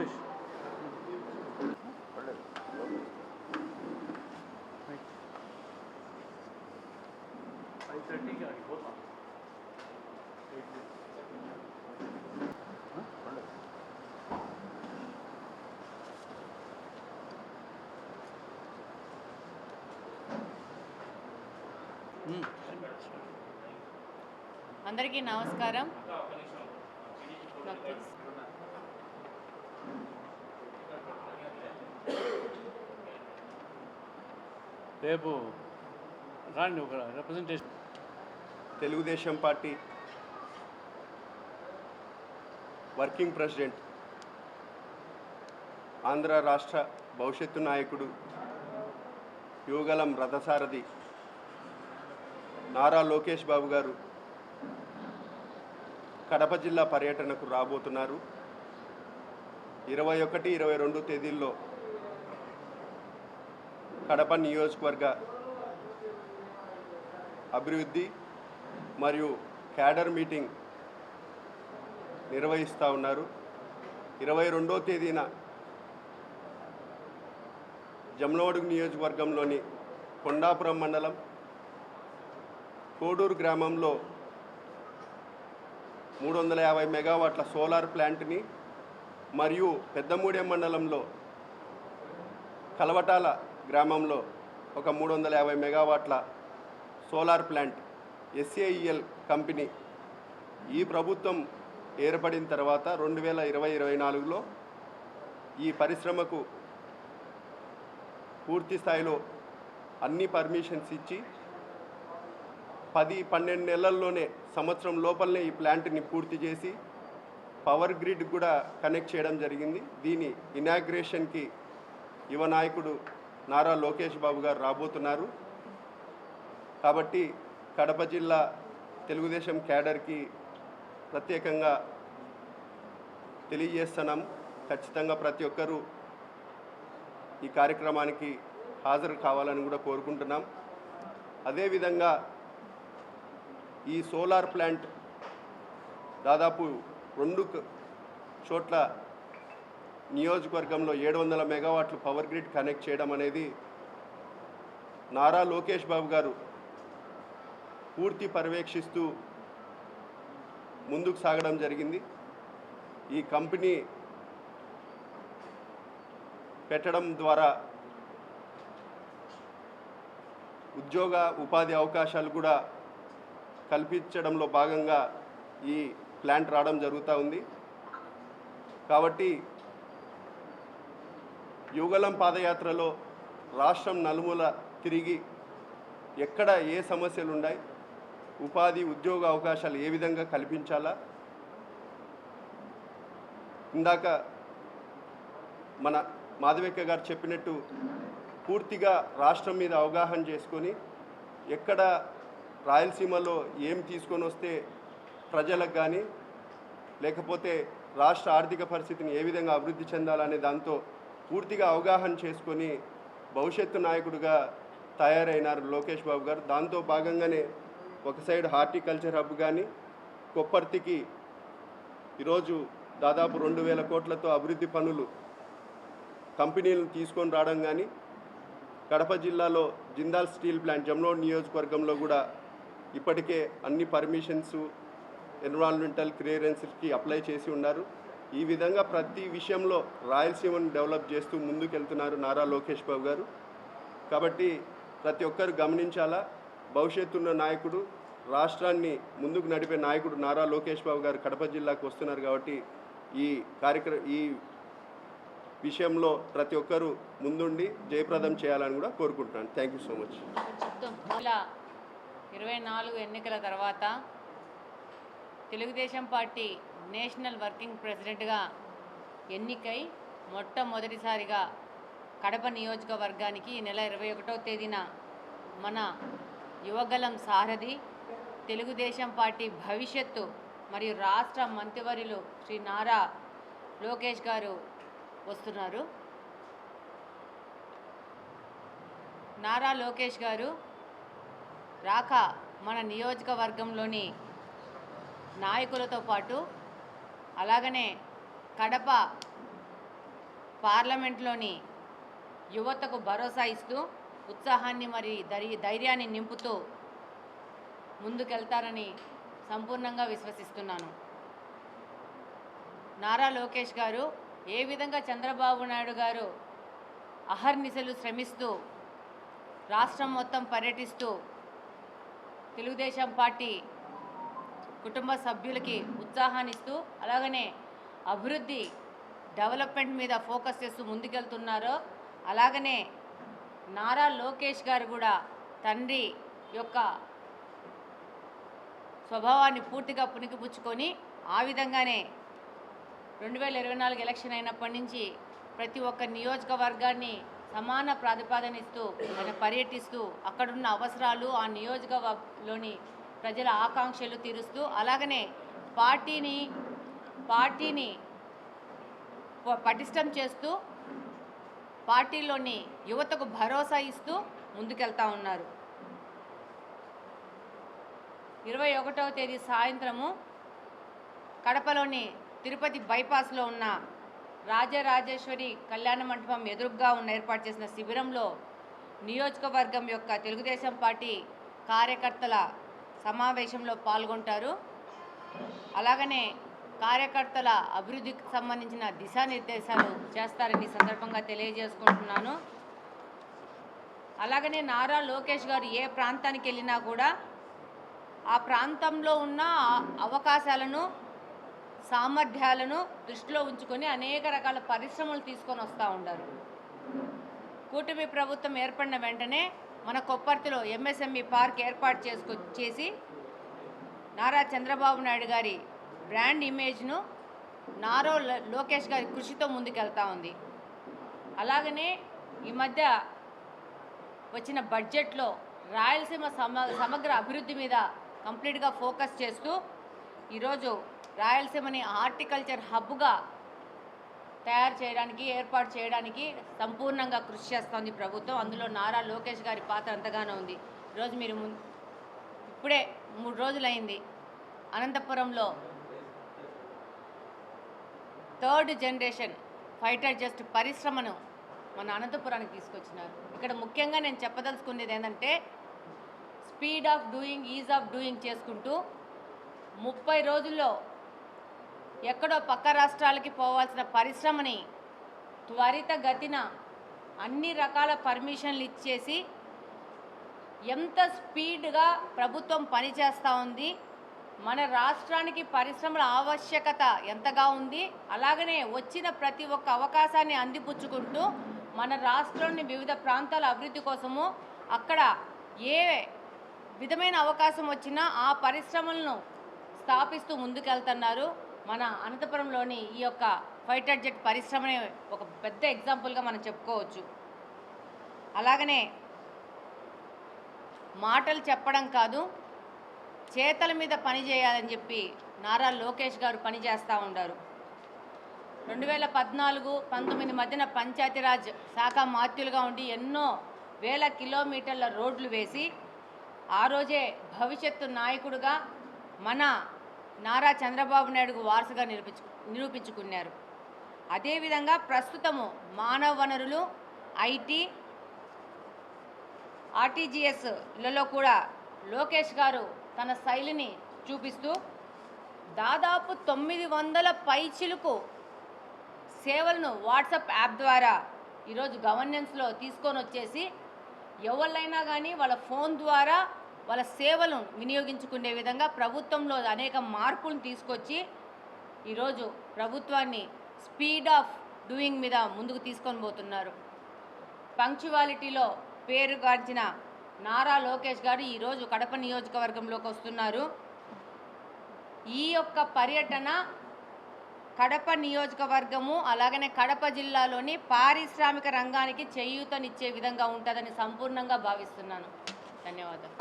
రూపేష్ అందరికీ నమస్కారం. రేపు రాండి ఒక representation. Telugu Desam party working president, Andhra రాష్ట్ర భవిష్యత్తు నాయకుడు, యువగలం రథసారథి నారా లోకేష్ బాబు గారు కడప జిల్లా పర్యటనకు రాబోతున్నారు. 21, 22 తేదీల్లో కడప నియోజకవర్గ అభివృద్ధి మరియు క్యాడర్ మీటింగ్ నిర్వహిస్తూ ఉన్నారు. 22వ తేదీన జమ్లమడుగు నియోజకవర్గంలోని కొండాపురం మండలం కోడూరు గ్రామంలో 350 మెగావాట్ల సోలార్ ప్లాంట్ని మరియు పెద్దమూడెం మండలంలో కలవటాల గ్రామంలో ఒక 350 మెగావాట్ల సోలార్ ప్లాంట్ SAEL కంపెనీ ఈ ప్రభుత్వం ఏర్పడిన తర్వాత 2020-24లో ఈ పరిశ్రమకు పూర్తి స్థాయిలో అన్ని పర్మిషన్స్ ఇచ్చి 10-12 నెలల్లోనే సంవత్సరం లోపలనే ఈ ప్లాంట్ని పూర్తి చేసి పవర్ గ్రిడ్ కూడా కనెక్ట్ చేయడం జరిగింది. దీని ఇనాగ్రేషన్కి యువ నాయకుడు నారా లోకేష్ బాబు గారు రాబోతున్నారు. కాబట్టి కడప జిల్లా తెలుగుదేశం క్యాడర్కి ప్రత్యేకంగా తెలియజేస్తున్నాం. ఖచ్చితంగా ప్రతి ఒక్కరూ ఈ కార్యక్రమానికి హాజరు కావాలని కూడా కోరుకుంటున్నాం. అదేవిధంగా ఈ సోలార్ ప్లాంట్ దాదాపు 2 చోట్ల నియోజకవర్గంలో 700 మెగావాట్లు పవర్ గ్రిడ్ కనెక్ట్ చేయడం అనేది నారా లోకేష్ బాబు గారు పూర్తి పర్యవేక్షిస్తూ ముందుకు సాగడం జరిగింది. ఈ కంపెనీ పెట్టడం ద్వారా ఉద్యోగ ఉపాధి అవకాశాలు కూడా కల్పించడంలో భాగంగా ఈ ప్లాంట్ రావడం జరుగుతూ ఉంది. కాబట్టి యువగలం పాదయాత్రలో రాష్ట్రం నలుమూల తిరిగి ఎక్కడ ఏ సమస్యలు ఉన్నాయి, ఉపాధి ఉద్యోగ అవకాశాలు ఏ విధంగా కల్పించాలా, ఇందాక మన మాధవిక గారు చెప్పినట్టు పూర్తిగా రాష్ట్రం మీద అవగాహన చేసుకొని ఎక్కడ రాయలసీమలో ఏం తీసుకొని వస్తే ప్రజలకు కానీ లేకపోతే రాష్ట్ర ఆర్థిక పరిస్థితిని ఏ విధంగా అభివృద్ధి చెందాలనే దాంతో పూర్తిగా అవగాహన చేసుకొని భవిష్యత్తు నాయకుడిగా తయారైనారు లోకేష్ బాబు గారు. దాంతో భాగంగానే ఒక సైడ్ హార్టికల్చర్ హబ్ కానీ కొప్పర్తికి ఈరోజు దాదాపు 2000 కోట్లతో అభివృద్ధి పనులు కంపెనీలను తీసుకొని రావడం కానీ, కడప జిల్లాలో జిందాల్ స్టీల్ ప్లాంట్ జమ్లమడుగు నియోజకవర్గంలో కూడా ఇప్పటికే అన్ని పర్మిషన్స్ ఎన్విరాన్మెంటల్ క్లియరెన్స్కి అప్లై చేసి ఉన్నారు. ఈ విధంగా ప్రతి విషయంలో రాయలసీమను డెవలప్ చేస్తూ ముందుకెళ్తున్నారు నారా లోకేష్ బాబు గారు. కాబట్టి ప్రతి ఒక్కరు గమనించాలా, భవిష్యత్తున్న నాయకుడు, రాష్ట్రాన్ని ముందుకు నడిపే నాయకుడు నారా లోకేష్ బాబు గారు కడప జిల్లాకు వస్తున్నారు. కాబట్టి ఈ విషయంలో ప్రతి ఒక్కరూ ముందుండి జయప్రదం చేయాలని కూడా కోరుకుంటున్నాను. Thank you so much. 24 ఎన్నికల తర్వాత తెలుగుదేశం పార్టీ నేషనల్ వర్కింగ్ ప్రెసిడెంట్గా ఎన్నికై మొట్టమొదటిసారిగా కడప నియోజకవర్గానికి ఈ నెల 21వ తేదీన మన యువగలం సారథి, తెలుగుదేశం పార్టీ భవిష్యత్తు మరియు రాష్ట్ర మంత్రివర్యులు శ్రీ నారా లోకేష్ గారు వస్తున్నారు. నారా లోకేష్ గారు రాక మన నియోజకవర్గంలోని నాయకులతో పాటు అలాగనే కడప పార్లమెంట్లోని యువతకు భరోసా ఇస్తూ ఉత్సాహాన్ని మరి ధైర్యాన్ని నింపుతూ ముందుకెళ్తారని సంపూర్ణంగా విశ్వసిస్తున్నాను. నారా లోకేష్ గారు ఏ విధంగా చంద్రబాబు నాయుడు గారు అహర్నిశలు శ్రమిస్తూ రాష్ట్రం మొత్తం పర్యటిస్తూ తెలుగుదేశం పార్టీ కుటుంబ సభ్యులకి ఉత్సాహాన్ని ఇస్తూ అలాగనే అభివృద్ధి డెవలప్మెంట్ మీద ఫోకస్ చేస్తూ ముందుకెళ్తున్నారో అలాగనే నారా లోకేష్ గారు కూడా తండ్రి యొక్క స్వభావాన్ని పూర్తిగా పుణికిపుచ్చుకొని ఆ విధంగానే 2024 ఎలక్షన్ అయినప్పటి నుంచి ప్రతి ఒక్క నియోజకవర్గాన్ని సమాన ప్రాతిపదికన ఇస్తూ ఆయన పర్యటిస్తూ అక్కడున్న అవసరాలు ఆ నియోజకవర్గంలోని ప్రజల ఆకాంక్షలు తీరుస్తూ అలాగనే పార్టీని పటిష్టం చేస్తూ పార్టీలోని యువతకు భరోసా ఇస్తూ ముందుకెళ్తా ఉన్నారు. 21వ తేదీ సాయంత్రము కడపలోని తిరుపతి బైపాస్లో ఉన్న రాజరాజేశ్వరి కళ్యాణ మండపం ఎదురుగా ఏర్పాటు చేసిన శిబిరంలో నియోజకవర్గం యొక్క తెలుగుదేశం పార్టీ కార్యకర్తల సమావేశంలో పాల్గొంటారు. అలాగనే కార్యకర్తల అభివృద్ధికి సంబంధించిన దిశానిర్దేశాలు చేస్తారని సందర్భంగా తెలియజేసుకుంటున్నాను. అలాగనే నారా లోకేష్ గారు ఏ ప్రాంతానికి వెళ్ళినా కూడా ఆ ప్రాంతంలో ఉన్న అవకాశాలను సామర్థ్యాలను దృష్టిలో ఉంచుకొని అనేక రకాల పరిశ్రమలు తీసుకొని వస్తూ ఉంటారు. కూటమి ప్రభుత్వం ఏర్పడిన వెంటనే మన కొప్పర్తిలో ఎంఎస్ఎంఈ పార్క్ ఏర్పాటు చేసి నారా చంద్రబాబు నాయుడు గారి బ్రాండ్ ఇమేజ్ను నారా లోకేష్ గారి కృషితో ముందుకెళ్తా ఉంది. అలాగనే ఈ మధ్య వచ్చిన బడ్జెట్లో రాయలసీమ సమగ్ర అభివృద్ధి మీద కంప్లీట్గా ఫోకస్ చేస్తూ ఈరోజు రాయలసీమని హార్టికల్చర్ హబ్గా తయారు చేయడానికి ఏర్పాటు చేయడానికి సంపూర్ణంగా కృషి చేస్తోంది ప్రభుత్వం. అందులో నారా లోకేష్ గారి పాత్ర ఎంతగానో ఉంది. ఈరోజు మీరు ఇప్పుడే 3 రోజులైంది అనంతపురంలో 3rd జనరేషన్ ఫైటర్ జెట్ పరిశ్రమను మన అనంతపురానికి తీసుకొచ్చినారు. ఇక్కడ ముఖ్యంగా నేను చెప్పదలుచుకునేది ఏంటంటే speed of doing is of doing చేసుకుంటూ 30 రోజుల్లో ఎక్కడో పక్క రాష్ట్రాలకి పోవాల్సిన పరిశ్రమని త్వరితగతిన అన్ని రకాల పర్మిషన్లు ఇచ్చేసి ఎంత స్పీడ్గా ప్రభుత్వం పనిచేస్తూ ఉంది, మన రాష్ట్రానికి పరిశ్రమల ఆవశ్యకత ఎంతగా ఉంది, అలాగనే వచ్చిన ప్రతి ఒక్క అవకాశాన్ని అందిపుచ్చుకుంటూ మన రాష్ట్రంలోని వివిధ ప్రాంతాల అభివృద్ధి కోసము అక్కడ ఏ విధమైన అవకాశం వచ్చినా ఆ పరిశ్రమలను స్థాపిస్తూ ముందుకెళ్తున్నారు. మన అనంతపురంలోని ఈ యొక్క ఫైటర్ జెట్ పరిశ్రమని ఒక పెద్ద ఎగ్జాంపుల్గా మనం చెప్పుకోవచ్చు. అలాగనే మాటలు చెప్పడం కాదు, చేతల మీద పని చేయాలని చెప్పి నారా లోకేష్ గారు పనిచేస్తూ ఉంటారు. 2014-19 మధ్యన పంచాయతీరాజ్ శాఖ మాత్యులుగా ఉండి ఎన్నో వేల కిలోమీటర్ల రోడ్లు వేసి ఆ రోజే భవిష్యత్తు నాయకుడుగా మన నారా చంద్రబాబు నాయుడుకు వారసుగా నిరూపించుకున్నారు. అదేవిధంగా ప్రస్తుతము మానవ వనరులు, ఐటీ, ఆర్టీజీఎస్లలో కూడా లోకేష్ గారు తన శైలిని చూపిస్తూ దాదాపు 900 పైచిలుకు సేవలను వాట్సాప్ యాప్ ద్వారా ఈరోజు గవర్నెన్స్లో తీసుకొని వచ్చేసి ఎవరైనా కానీ వాళ్ళ ఫోన్ ద్వారా వాళ్ళ సేవలను వినియోగించుకునే విధంగా ప్రభుత్వంలో అనేక మార్పులను తీసుకొచ్చి ఈరోజు ప్రభుత్వాన్ని స్పీడ్ ఆఫ్ డూయింగ్ మీద ముందుకు తీసుకొని పోతున్నారు. పంక్చువాలిటీలో పేరుగాంచిన నారా లోకేష్ గారు ఈరోజు కడప నియోజకవర్గంలోకి వస్తున్నారు. ఈ యొక్క పర్యటన కడప నియోజకవర్గము అలాగనే కడప జిల్లాలోని పారిశ్రామిక రంగానికి చేయూతనిచ్చే విధంగా ఉంటుందని సంపూర్ణంగా భావిస్తున్నాను. ధన్యవాదాలు.